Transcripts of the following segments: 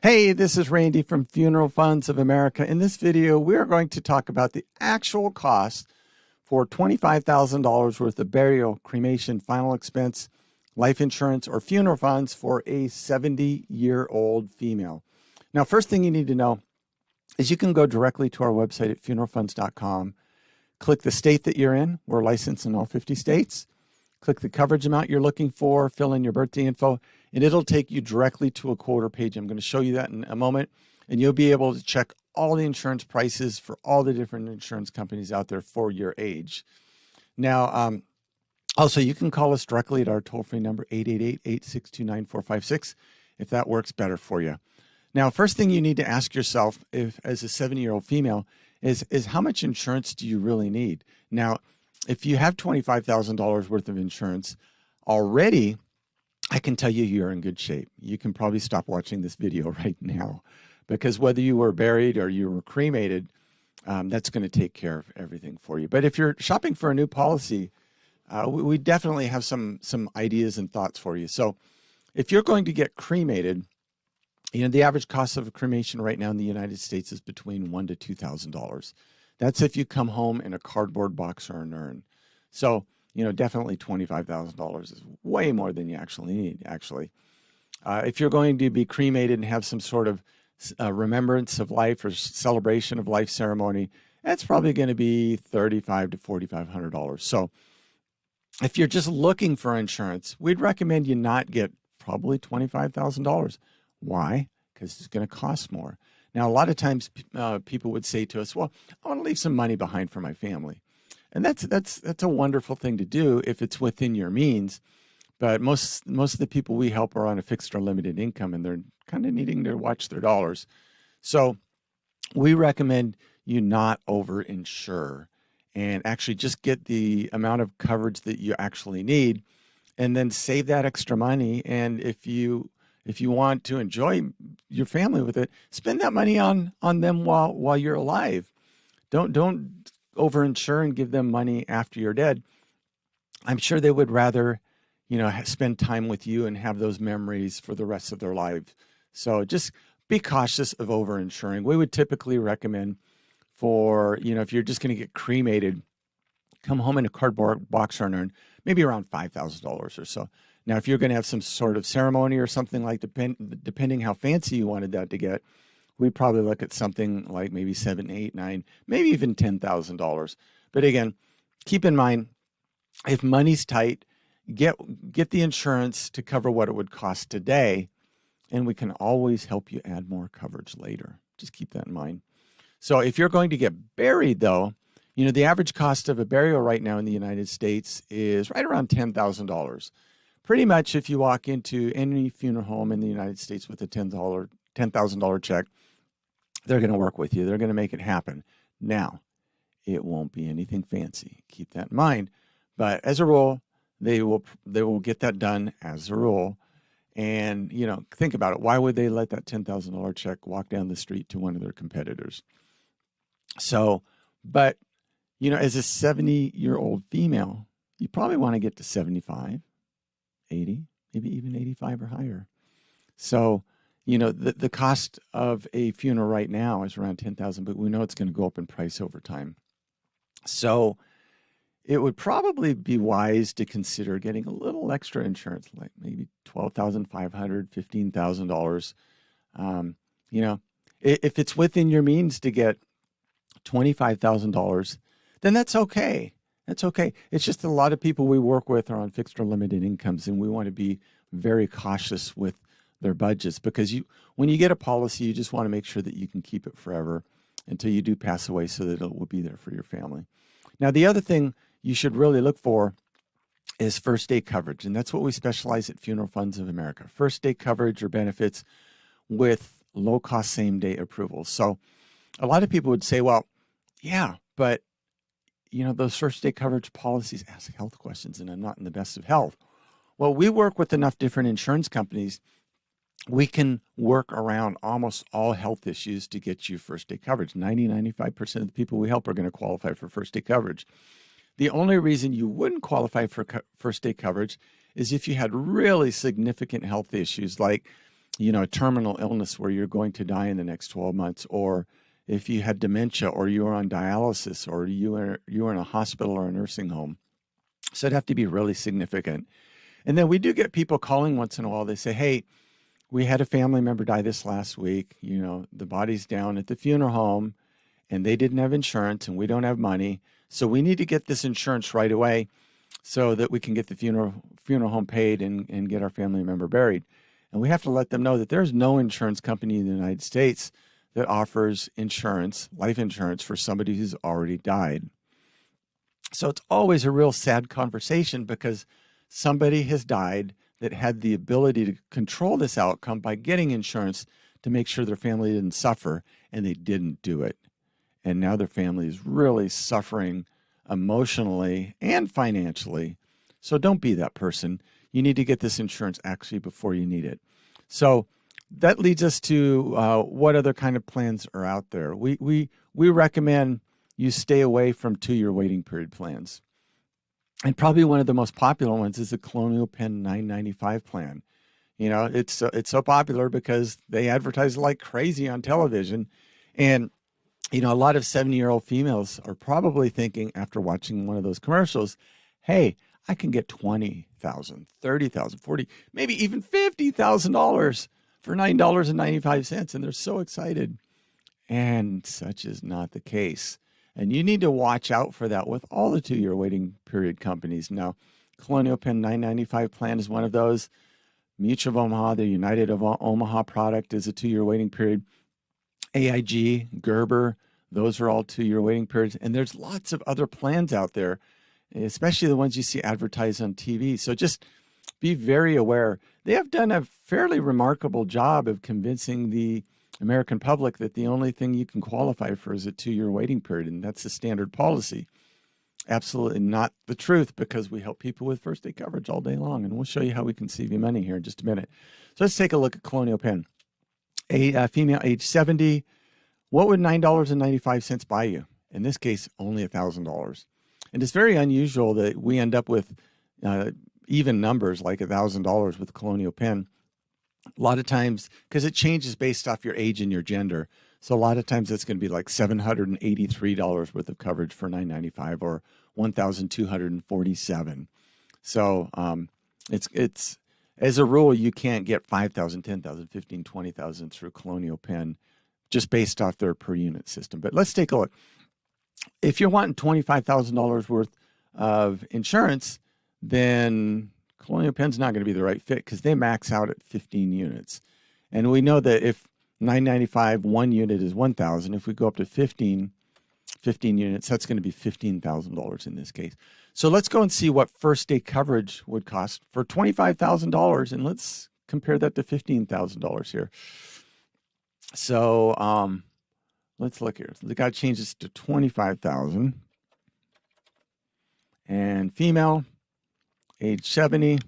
Hey, this is Randy from Funeral Funds of America. In this video, we are going to talk about the actual cost for $25,000 worth of burial, cremation, final expense, life insurance, or funeral funds for a 70-year-old female. Now, first thing you need to know is you can go directly to our website at funeralfunds.com, click the state that you're in. We're licensed in all 50 states. Click the coverage amount you're looking for, fill in your birthday info, and it'll take you directly to a quoter page. I'm going to show you that in a moment, and you'll be able to check all the insurance prices for all the different insurance companies out there for your age. Now, also, you can call us directly at our toll-free number, 888-862-9456, if that works better for you. Now, first thing you need to ask yourself, if as a 70-year-old female, is how much insurance do you really need? Now, if you have $25,000 worth of insurance already, I can tell you you're in good shape. You can probably stop watching this video right now, because whether you were buried or you were cremated, that's going to take care of everything for you. But if you're shopping for a new policy, we definitely have some ideas and thoughts for you. So if you're going to get cremated, the average cost of a cremation right now in the United States is between $1,000 to $2,000. That's if you come home in a cardboard box or an urn. So, definitely $25,000 is way more than you actually need, actually. If you're going to be cremated and have some sort of remembrance of life or celebration of life ceremony, that's probably going to be $3,500 to $4,500. So if you're just looking for insurance, we'd recommend you not get probably $25,000. Why? Because it's going to cost more. Now, a lot of times people would say to us, well, I want to leave some money behind for my family. And that's a wonderful thing to do if it's within your means. But most of the people we help are on a fixed or limited income, and they're kind of needing to watch their dollars. So we recommend you not over-insure and actually just get the amount of coverage that you actually need, and then save that extra money. And if you want to enjoy your family with it, spend that money on them while you're alive. Don't over-insure and give them money after you're dead. I'm sure they would rather, spend time with you and have those memories for the rest of their lives. So just be cautious of over-insuring. We would typically recommend for, if you're just going to get cremated, come home in a cardboard box or an urn, maybe around $5,000 or so. Now, if you're going to have some sort of ceremony or something like, depending how fancy you wanted that to get, we'd probably look at something like maybe $7,000, $8,000, $9,000, maybe even $10,000. But again, keep in mind, if money's tight, get the insurance to cover what it would cost today, and we can always help you add more coverage later. Just keep that in mind. So if you're going to get buried, though, the average cost of a burial right now in the United States is right around $10,000. Pretty much if you walk into any funeral home in the United States with a $10,000 check, they're going to work with you. They're going to make it happen. Now, it won't be anything fancy. Keep that in mind. But as a rule, they will get that done as a rule. And, think about it. Why would they let that $10,000 check walk down the street to one of their competitors? So, but, as a 70-year-old female, you probably want to get to 75. 80, maybe even 85 or higher. So, the cost of a funeral right now is around $10,000, but we know it's going to go up in price over time. So it would probably be wise to consider getting a little extra insurance, like maybe $12,500, $15,000. If it's within your means to get $25,000, then that's okay. That's okay. It's just a lot of people we work with are on fixed or limited incomes, and we want to be very cautious with their budgets, because when you get a policy, you just want to make sure that you can keep it forever until you do pass away, so that it will be there for your family. Now, the other thing you should really look for is first day coverage, and that's what we specialize at Funeral Funds of America. First day coverage or benefits with low-cost same-day approval. So a lot of people would say, well, yeah, but those first day coverage policies ask health questions, and I'm not in the best of health. Well, we work with enough different insurance companies. We can work around almost all health issues to get you first day coverage. 95% of the people we help are going to qualify for first day coverage. The only reason you wouldn't qualify for first day coverage is if you had really significant health issues, like a terminal illness where you're going to die in the next 12 months, or if you had dementia, or you were on dialysis, or you were in a hospital or a nursing home. So it'd have to be really significant. And then we do get people calling once in a while. They say, hey, we had a family member die this last week. The body's down at the funeral home and they didn't have insurance and we don't have money. So we need to get this insurance right away so that we can get the funeral home paid and get our family member buried. And we have to let them know that there's no insurance company in the United States that offers insurance, life insurance, for somebody who's already died. So it's always a real sad conversation because somebody has died that had the ability to control this outcome by getting insurance to make sure their family didn't suffer, and they didn't do it. And now their family is really suffering emotionally and financially. So don't be that person. You need to get this insurance actually before you need it. So that leads us to what other kind of plans are out there. We recommend you stay away from 2-year waiting period plans. And probably one of the most popular ones is the Colonial Penn 995 plan. It's so popular because they advertise like crazy on television. And, a lot of 70-year-old females are probably thinking after watching one of those commercials, hey, I can get $20,000, $30,000, $40,000, maybe even $50,000 for $9.95. And they're so excited. And such is not the case. And you need to watch out for that with all the 2-year waiting period companies. Now, Colonial Penn 995 plan is one of those. Mutual of Omaha, the United of Omaha product, is a 2-year waiting period. AIG, Gerber, those are all 2-year waiting periods. And there's lots of other plans out there, especially the ones you see advertised on TV. So just be very aware. They have done a fairly remarkable job of convincing the American public that the only thing you can qualify for is a 2-year waiting period, and that's the standard policy. Absolutely not the truth, because we help people with first aid coverage all day long, and we'll show you how we can save you money here in just a minute. So let's take a look at Colonial Penn. A female age 70, what would $9.95 buy you? In this case, only $1,000. And it's very unusual that we end up with even numbers like $1,000 with Colonial Penn. A lot of times, because it changes based off your age and your gender. So a lot of times it's going to be like $783 worth of coverage for $995 or $1,247. So it's as a rule, you can't get $5,000, $10,000, $15,000, $20,000 through Colonial Penn just based off their per unit system. But let's take a look. If you're wanting $25,000 worth of insurance, then Colonial Penn's not going to be the right fit because they max out at 15 units. And we know that if $995, one unit is $1,000. If we go up to 15 units, that's going to be $15,000 in this case. So let's go and see what first day coverage would cost for $25,000, and let's compare that to $15,000 here. So let's look here. The guy changes to $25,000, and female, age 70.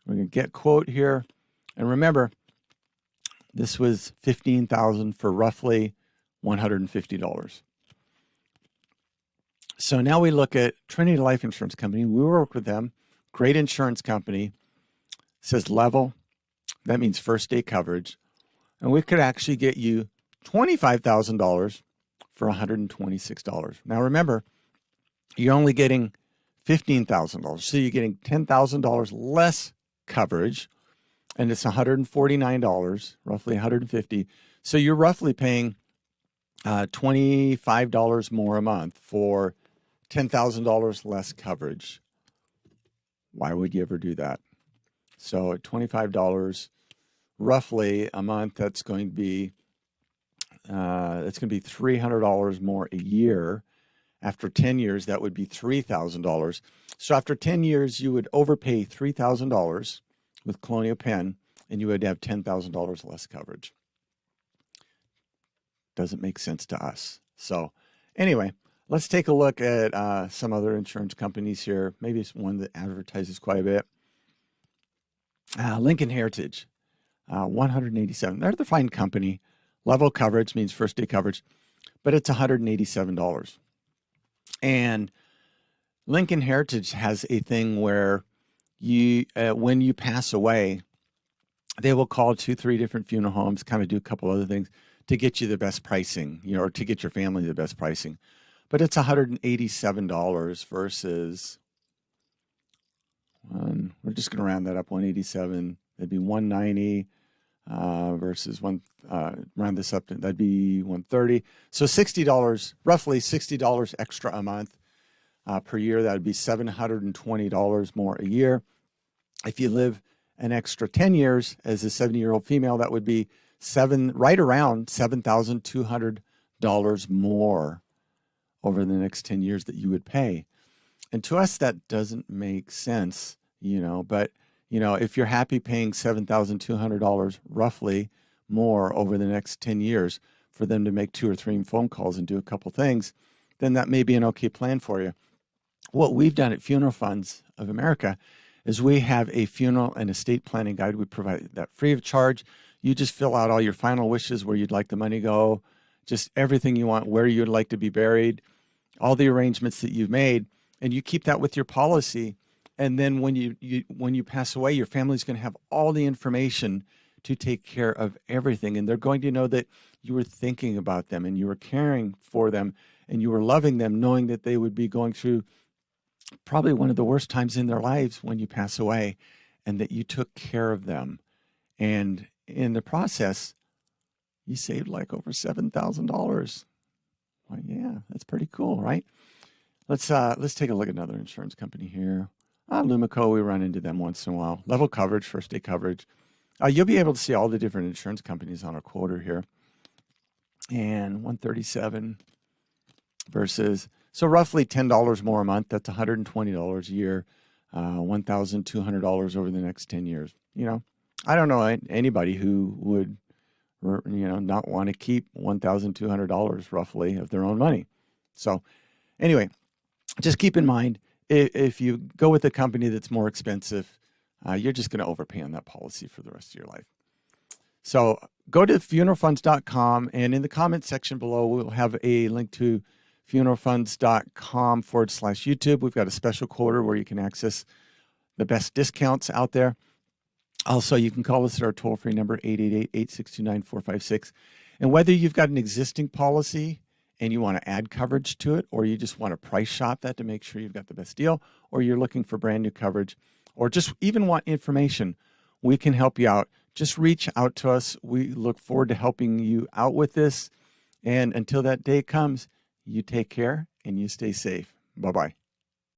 We're going to get quote here, and remember, this was $15,000 for roughly $150. So now we look at Trinity Life Insurance Company. We work with them. Great insurance company. Says level. That means first day coverage. And we could actually get you $25,000 for $126. Now remember, you're only getting $15,000. So you're getting $10,000 less coverage. And it's $149, roughly $150. So you're roughly paying $25 more a month for $10,000 less coverage. Why would you ever do that? So at $25 roughly a month, that's going to be $300 more a year. After 10 years, that would be $3,000. So after 10 years, you would overpay $3,000 with Colonial Penn, and you would have $10,000 less coverage. Doesn't make sense to us. So anyway, let's take a look at some other insurance companies here. Maybe it's one that advertises quite a bit. Lincoln Heritage, $187. They're the fine company. Level coverage means first day coverage, but it's $187. And Lincoln Heritage has a thing where you, when you pass away, They will call 2-3 different funeral homes, kind of do a couple other things to get you the best pricing, or to get your family the best pricing. But it's $187 versus we're just going to round that up, 187. That'd be 190 versus round this up, that'd be 130. So $60, roughly $60 extra a month per year. That would be $720 more a year. If you live an extra 10 years as a 70-year-old female, that would be right around $7,200 more over the next 10 years that you would pay. And to us, that doesn't make sense, but if you're happy paying $7,200 roughly more over the next 10 years for them to make 2 or 3 phone calls and do a couple things, then that may be an okay plan for you. What we've done at Funeral Funds of America is we have a funeral and estate planning guide. We provide that free of charge. You just fill out all your final wishes, where you'd like the money go, just everything you want, where you'd like to be buried, all the arrangements that you've made, and you keep that with your policy. And then when you pass away, your family's going to have all the information to take care of everything. And they're going to know that you were thinking about them and you were caring for them and you were loving them, knowing that they would be going through probably one of the worst times in their lives when you pass away, and that you took care of them. And in the process, you saved like over $7,000. Well, yeah, that's pretty cool, right? Let's take a look at another insurance company here. Lumico, we run into them once in a while. Level coverage, first day coverage. You'll be able to see all the different insurance companies on our quoter here. And 137 versus, so roughly $10 more a month. That's $120 a year, $1,200 over the next 10 years. I don't know anybody who would, not want to keep $1,200 roughly of their own money. So anyway, just keep in mind, if you go with a company that's more expensive, you're just going to overpay on that policy for the rest of your life. So go to funeralfunds.com, and in the comment section below, we'll have a link to funeralfunds.com/YouTube. We've got a special quarter where you can access the best discounts out there. Also, you can call us at our toll-free number, 888-862-9456. And whether you've got an existing policy and you want to add coverage to it, or you just want to price shop that to make sure you've got the best deal, or you're looking for brand new coverage, or just even want information, we can help you out. Just reach out to us. We look forward to helping you out with this. And until that day comes, you take care and you stay safe. Bye-bye.